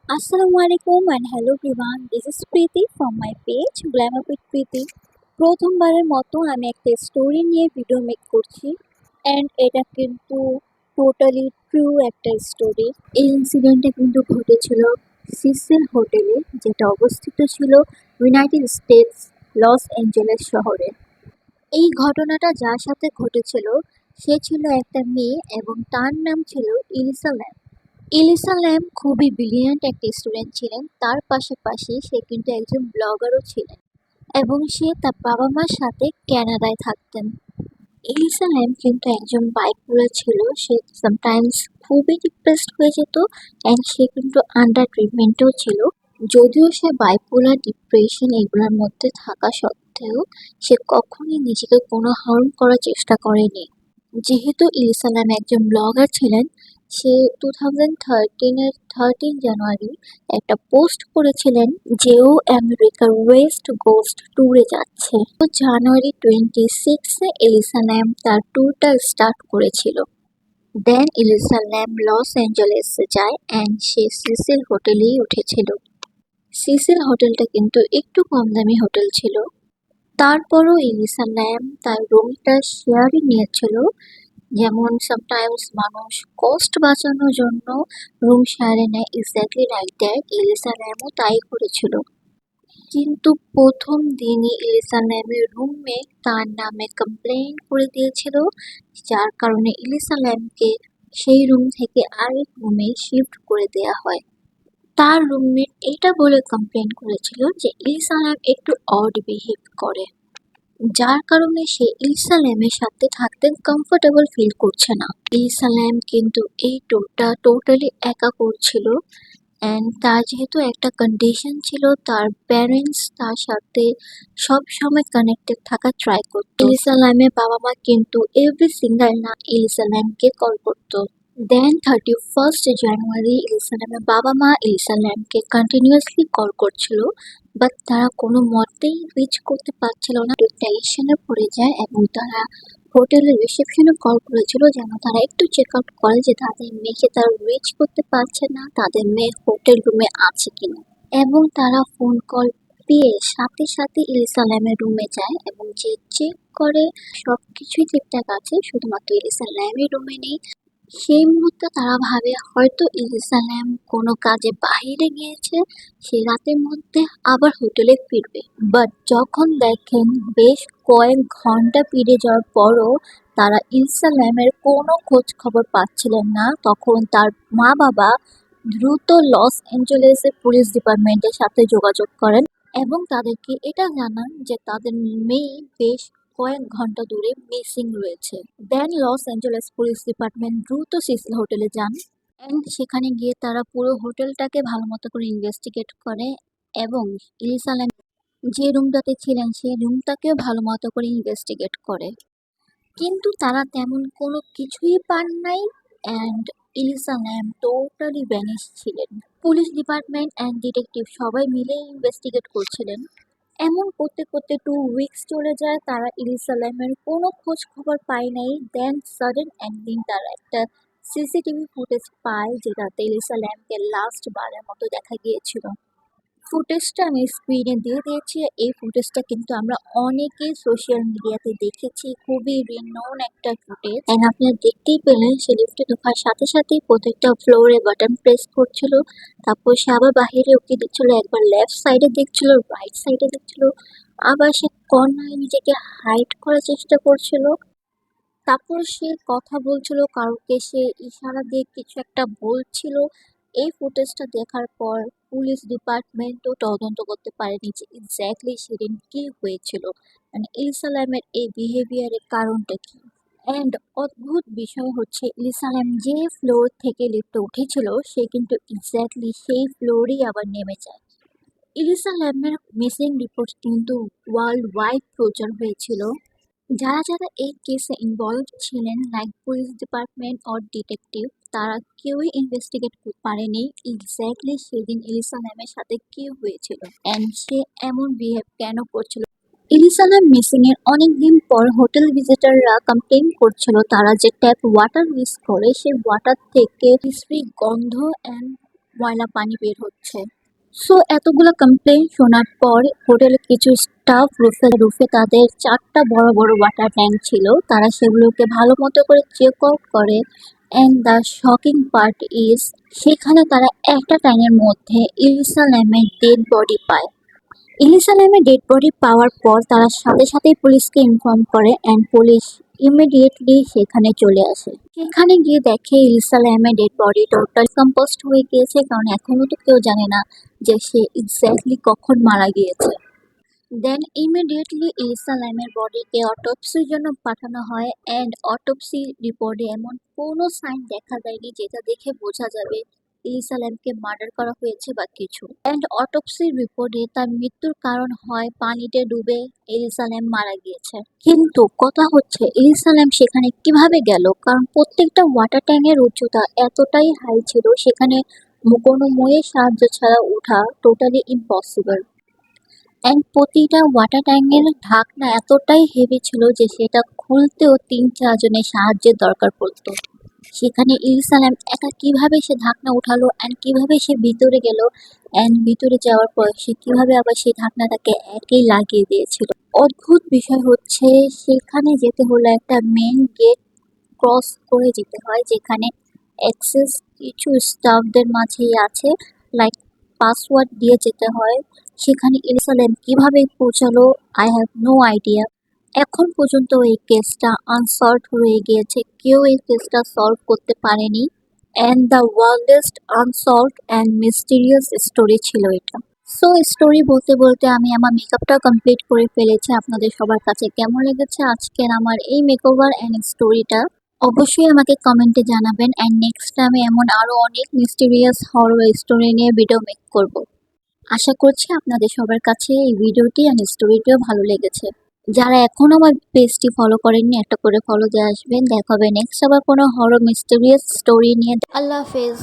Assalamu alaikum and hello everyone. This is Preeti from my page Glamour with Preeti. প্রথমবারের মতো আমি একটা story নিয়ে ভিডিও মেক করছি অ্যান্ড এটা কিন্তু টোটালি ট্রু একটা স্টোরি। এই ইনসিডেন্টটা কিন্তু ঘটেছিল সিসিল হোটেলে, যেটা অবস্থিত ছিল ইউনাইটেড স্টেটস লস অ্যাঞ্জেলেস শহরে। এই ঘটনাটা যার সাথে ঘটেছিল সে ছিল একটা মেয়ে এবং তার নাম ছিল ইলিসা ল্যাম। ইলিসা ল্যাম খুবই ব্রিলিয়ান্ট একটা স্টুডেন্ট ছিলেন, তার পাশাপাশি সে কিন্তু একজন ব্লগারও ছিলেন এবং সে তার বাবা মার সাথে কানাডায় থাকতেন। ইলিসা ল্যাম কিন্তু একজন বাইপোলার ছিল, সে সামটাইমস খুবই ডিপ্রেসড হয়ে যেত অ্যান্ড সে কিন্তু আন্ডার ট্রিটমেন্টেও ছিল। যদিও সে বাইপোলার ডিপ্রেশন এগুলোর মধ্যে থাকা সত্ত্বেও সে কখনোই নিজেকে কোনো হার্ম করার চেষ্টা করেনি। যেহেতু ইলিসা ল্যাম একজন ব্লগার ছিলেন, সে 2013 জানুয়ারি একটা পোস্ট করেছিলেন যে ও আমেরিকার ওয়েস্ট কোস্ট ট্যুরে যাচ্ছে। তো জানুয়ারি 26 ইলিসা ল্যাম তার ট্যুরটা স্টার্ট করেছিল। দেন ইলিসা ল্যাম লস অ্যাঞ্জেলেসে যায় অ্যান্ড সে সিসিল হোটেলেই উঠেছিল। সিসিল হোটেলটা কিন্তু একটু কম দামি হোটেল ছিল। তারপরও ইলিসা ল্যাম তার রুমটা শেয়ারে নিয়েছিল। যেমন সামটাইমস মানুষ কস্ট বাঁচানোর জন্য রুম শেয়ারে নেয়, এক্স্যাক্টলি লাইক দ্যাট ইলিসা ল্যামও তাই করেছিল। কিন্তু প্রথম দিনই ইলিসা ল্যামের রুমমেট তার নামে কমপ্লেন করে দিয়েছিল, যার কারণে ইলিসা ল্যামকে সেই রুম থেকে আরেক রুমে শিফট করে দেয়া হয়। তার রুমমেট এটা বলে কমপ্লেন করেছিল যে ইলিসা ল্যাম একটু অড বিহেভ করে, যার কারণে সে ইলিসা ল্যামের সাথে থাকতে কমফোর্টেবল ফিল করছে না। ইলিসা ল্যাম কিন্তু এই ট্যুরটা টোটালি একা করছিল অ্যান্ড তার যেহেতু একটা কন্ডিশন ছিল, তার প্যারেন্টস তার সাথে সব সময় কানেক্টেড থাকা ট্রাই করতো। ইলিসা ল্যামের বাবা মা কিন্তু এভরি সিঙ্গেল না ইলিসা ল্যামকে কল করতো। দেন 31 জানুয়ারি ইলিসা ল্যামের বাবা মা ইলিসা ল্যামকে কন্টিনিউয়াসলি কল করছিল, বাট তারা কোনো মতেই রিচ করতে পারছিল না। একটু টেনশনে পড়ে যায় এবং তারা হোটেলের রিসেপশনে কল করেছিল যেন তারা একটু চেক আউট করে যে তাদের মেয়েকে তারা রিচ করতে পারছে না, তাদের মেয়ে হোটেল রুমে আছে কিনা। এবং তারা ফোন কল পেয়ে সাথে সাথে ইলিসা ল্যামের রুমে যায় এবং যে চেক করে সবকিছুই ঠিকঠাক আছে, শুধুমাত্র ইলিসা ল্যামের রুমে নেই। সেই মুহূর্তে তারা ভাবে হয়তো ইলিসা ল্যাম কোনো কাজে বাহিরে গিয়েছে, সে রাতের মধ্যে আবার হোটেলে ফিরবে। বাট যখন দেখেন বেশ কয়েক ঘন্টা পেরিয়ে যাওয়ার পরও তারা ইলিসা ল্যামের কোনো খোঁজ খবর পাচ্ছিলেন না, তখন তার মা বাবা দ্রুত লস অ্যাঞ্জেলেসের পুলিশ ডিপার্টমেন্টের সাথে যোগাযোগ করেন এবং তাদেরকে এটা জানান যে তাদের মেয়ে বেশ কয়েক ঘন্টা দূরে মিসিং রয়েছে। দেন লস অ্যাঞ্জেলেস পুলিশ ডিপার্টমেন্ট দ্রুত সিসিল হোটেলে যান অ্যান্ড সেখানে গিয়ে তারা পুরো হোটেলটাকে ভালো মতো করে ইনভেস্টিগেট করে এবং ইলিসা ল্যাম যে রুমটাতে ছিলেন সেই রুমটাকেও ভালো মতো করে ইনভেস্টিগেট করে। কিন্তু তারা তেমন কোনো কিছুই পান নাই and Elisa Lam totally vanish ছিলেন। পুলিশ ডিপার্টমেন্ট অ্যান্ড ডিটেকটিভ সবাই মিলে ইনভেস্টিগেট করছিলেন। এমন করতে করতে 2 উইকস চলে যায়, তারা ইলিসা ল্যামের কোনো খোঁজ খবর পায় নাই। দেন সাডেন একদিন তারা একটা সিসিটিভি ফুটেজ পায় যেটাতে ইলিসা ল্যামকে লাস্ট বারের মতো দেখা গিয়েছিল। ফুটেজটা আমি স্ক্রিনে দিয়ে দিয়েছি। এই ফুটেজটা কিন্তু আমরা অনেকেই সোশ্যাল মিডিয়াতে দেখেছি, খুবই রিনোন একটা ফুটেজ। এন্ড আপনারা দেখতেই পেলেন সে লিফটে ঢোকার সাথে সাথেই প্রত্যেকটা ফ্লোরে বাটন প্রেস করছিল, তারপর সে আবার বাহিরে উঠে দিচ্ছিল, একবার লেফট সাইডে দেখছিল, রাইট সাইডে দেখছিল, আবার সে কর্নারে নিজেকে হাইড করার চেষ্টা করছিল, তারপর সে কথা বলছিল, কাউকে সে ইশারা দিয়ে কিছু একটা বলছিল। এই ফুটেজটা দেখার পর পুলিশ ডিপার্টমেন্টও তদন্ত করতে পারেনি যে এক্স্যাক্টলি সেদিন কি হয়েছিল, মানে ইলিসা ল্যামের এই বিহেভিয়ারের কারণটা কি। অ্যান্ড অদ্ভুত বিষয় হচ্ছে ইলিসা ল্যাম যে ফ্লোর থেকে লিফটে উঠেছিল সে কিন্তু এক্স্যাক্টলি সেই ফ্লোরেই আবার নেমে যায়। ইলিসা ল্যামের মিসিং রিপোর্ট কিন্তু ওয়ার্ল্ড ওয়াইড প্রচার হয়েছিল। যারা যারা এই কেসে ইনভলভ ছিলেন like police department or detective, তারা কেউই ইনভেস্টিগেট করতে পারেনি এক্স্যাক্টলি সেদিন ইলিসা ল্যামের সাথে কি হয়েছিল অ্যান্ড সে এমন বিহেভ কেন করছিল। ইলিসা ল্যাম মিসিং এর অনেকদিন পর হোটেল ভিজিটররা কমপ্লেন করছিল তারা যে ট্যাপ ওয়াটার ইউজ করে সেই ওয়াটার থেকে বিশ্রী গন্ধ অ্যান্ড ময়লা পানি বের হচ্ছে। সো এতগুলো কমপ্লেইন শোনার পর হোটেলের কিছু স্টাফ রুফে তাদের 4টা বড় বড় ওয়াটার ট্যাঙ্ক ছিল, তারা সেগুলোকে ভালো মতো করে চেক আউট করে। And the shocking part is, সেখানে তারা একটা ট্যাঙ্কের মধ্যে ইলিসা ল্যামের ডেড বডি পায়। ইলিসা ল্যামের ডেড বডি পাওয়ার পর তারা সাথে সাথেই পুলিশকে ইনফর্ম করে অ্যান্ড পুলিশ ইমিডিয়েটলি সেখানে চলে আসে। সেখানে গিয়ে দেখে ইলিসা ল্যামের ডেড বডি টোটাল কম্পোস্ট হয়ে গিয়েছে, কারণ এখনো তো কেউ জানে না যে সে এক্স্যাক্টলি কখন মারা গিয়েছে। দেন ইমিডিয়েটলি ইলিসা ল্যামের বডিকে অটোপসির জন্য পাঠানো হয় অ্যান্ড অটোপসি রিপোর্টে এমন কোনো সাইন দেখা যায়নি যেটা দেখে বোঝা যাবে ইলিসা ল্যামকে মার্ডার করা হয়েছে বা কিছু। অ্যান্ড অটোপসি রিপোর্টে তার মৃত্যুর কারণ হয় পানিতে ডুবে ইলিসা ল্যাম মারা গিয়েছে। কিন্তু কথা হচ্ছে ইলিসা ল্যাম সেখানে কিভাবে গেল, কারণ প্রত্যেকটা ওয়াটার ট্যাঙ্কের উচ্চতা এতটাই হাই ছিল, সেখানে কোনো ময়ের সাহায্য ছাড়া ওঠা টোটালি ইম্পসিবল। অ্যান্ড প্রতিটা ওয়াটার ট্যাঙ্কের ঢাকনা এতটাই হেভি ছিল যে সেটা খুলতেও 3-4 জনের সাহায্যের দরকার পড়তো। সেখানে ইলিসা ল্যাম একা কিভাবে সে ঢাকনা উঠালো অ্যান্ড কিভাবে সে ভিতরে গেল, অ্যান্ড ভিতরে যাওয়ার পর সে কিভাবে আবার সেই ঢাকনাটাকে একেই লাগিয়ে দিয়েছিল। অদ্ভুত বিষয় হচ্ছে সেখানে যেতে হলে একটা মেইন গেট ক্রস করে যেতে হয়, যেখানে অ্যাক্সেস কিছু স্টাফদের মাঝেই আছে, লাইক পাসওয়ার্ড দিয়ে যেতে হয়। সেখানে ইলিসা ল্যাম কিভাবে পৌঁছালো, আই হ্যাভ নো আইডিয়া। এখন পর্যন্ত এই কেসটা আনসলভড রয়ে গিয়েছে, কেউ এই কেসটা সলভ করতে পারেনি। And the wildest unsolved and mysterious story ছিল এটা। সো স্টোরি বলতে বলতে আমি আমার মেকআপটা কমপ্লিট করে ফেলেছি। আপনাদের সবার কাছে কেমন লেগেছে আজকের আমার এই মেকওভার অ্যান্ড স্টোরিটা অবশ্যই আমাকে কমেন্টে জানাবেন। অ্যান্ড নেক্সট টাইমে এমন আরো অনেক মিস্টিরিয়াস হরর স্টোরি নিয়ে ভিডিও মেক করব। আশা করছি আপনাদের সবার কাছে এই ভিডিওটি অ্যান্ড স্টোরিটিও ভালো লেগেছে। যারা এখনো আমার পেজটি ফলো করেননি একটা করে ফলো দিয়ে আসবেন। দেখা হবে নেক্সট আবার কোনো হরর মিস্টিরিয়াস স্টোরি নিয়ে। আল্লাহ হাফেজ।